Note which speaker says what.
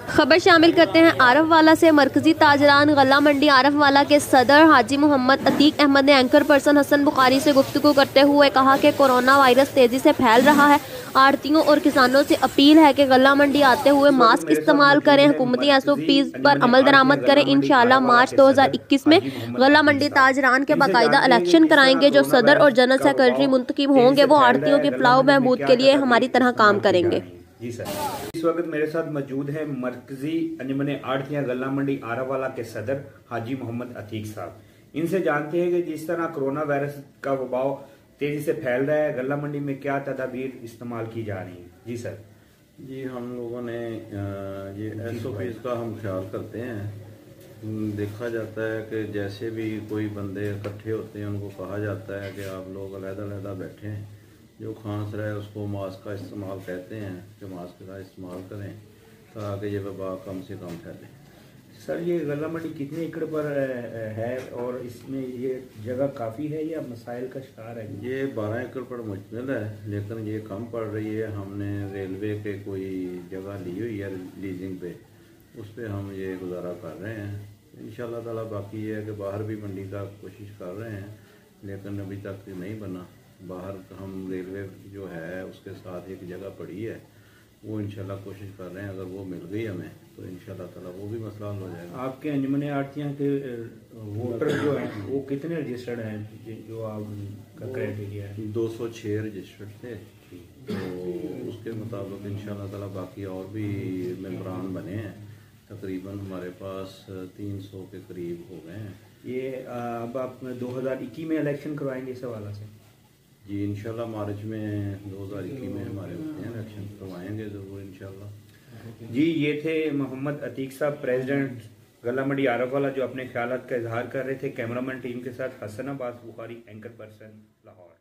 Speaker 1: खबर शामिल करते हैं आरफ वाला से। मरकजी ताजरान गल्ला मंडी आरफ वाला के सदर हाजी मोहम्मद अतीक अहमद ने एंकर पर्सन हसन बुखारी से गुफ्तगू करते हुए कहा कि कोरोना वायरस तेजी से फैल रहा है। आड़तियों और किसानों से अपील है कि गल्ला मंडी आते हुए मास्क इस्तेमाल करें, हुकूमती SOP पर अमल दरामद करें। इंशाअल्लाह मार्च 2021 में गल्ला मंडी ताजरान के बाकायदा इलेक्शन कराएंगे। जो सदर और जनरल सेक्रेटरी मुंतखब होंगे वो आड़तियों के फलाह बहबूद के लिए हमारी तरह काम करेंगे।
Speaker 2: जी सर, इस वक्त मेरे साथ मौजूद है मरकजी अंजुमन आड़तियां गल्ला मंडी आरावाला के सदर हाजी मोहम्मद अतीक साहब। इनसे जानते हैं कि जिस तरह कोरोना वायरस का वबाव तेजी से फैल रहा है, गल्ला मंडी में क्या तदाबीर इस्तेमाल की जा रही है। जी सर।
Speaker 3: जी, हम लोगों ने ये SOPs का हम ख्याल करते हैं। देखा जाता है कि जैसे भी कोई बंदे इकट्ठे होते हैं उनको कहा जाता है कि आप लोग अलग-अलग बैठे हैं, जो खांस रहा है उसको मास्क का इस्तेमाल कहते हैं कि मास्क का इस्तेमाल करें ताकि ये वबा कम से कम फैले।
Speaker 2: सर, ये गल्ला मंडी कितने एकड़ पर है और इसमें ये जगह काफ़ी है या मसाइल का शिकार है?
Speaker 3: ये 12 एकड़ पर मुश्तमिल है, लेकिन ये कम पड़ रही है। हमने रेलवे के कोई जगह ली हुई है लीजिंग पे, उस पर हम ये गुजारा कर रहे हैं। इंशाल्लाह ताला बाकी ये है कि बाहर भी मंडी का कोशिश कर रहे हैं, लेकिन अभी तक नहीं बना। बाहर हम रेलवे जो है उसके साथ एक जगह पड़ी है, वो इंशाल्लाह कोशिश कर रहे हैं। अगर वो मिल गई हमें तो इंशाल्लाह ताला वो भी मसला हल हो जाएगा।
Speaker 2: आपके अंजुमन आड़तियां के वोटर जो हैं वो कितने रजिस्टर्ड हैं, जो आपका क्राइटेरिया है?
Speaker 3: 206 रजिस्टर्ड थे, तो उसके मुताबिक इंशाल्लाह ताला बाकी और भी मेंबरान बने हैं। तकरीबन हमारे पास 300 के करीब हो गए हैं।
Speaker 2: ये अब आप 2021 में इलेक्शन करवाएंगे इस हवाला से?
Speaker 3: जी, इंशाल्लाह मार्च में 2021 में हमारे इलेक्शन करवाएंगे ज़रूर इंशाल्लाह।
Speaker 2: जी, ये थे मोहम्मद अतीक साहब, प्रेसिडेंट गल्ला मंडी आरावाला, जो अपने ख्यालात का इजहार कर रहे थे। कैमरामैन टीम के साथ हसन अब्बास बुखारी, एंकर पर्सन लाहौर।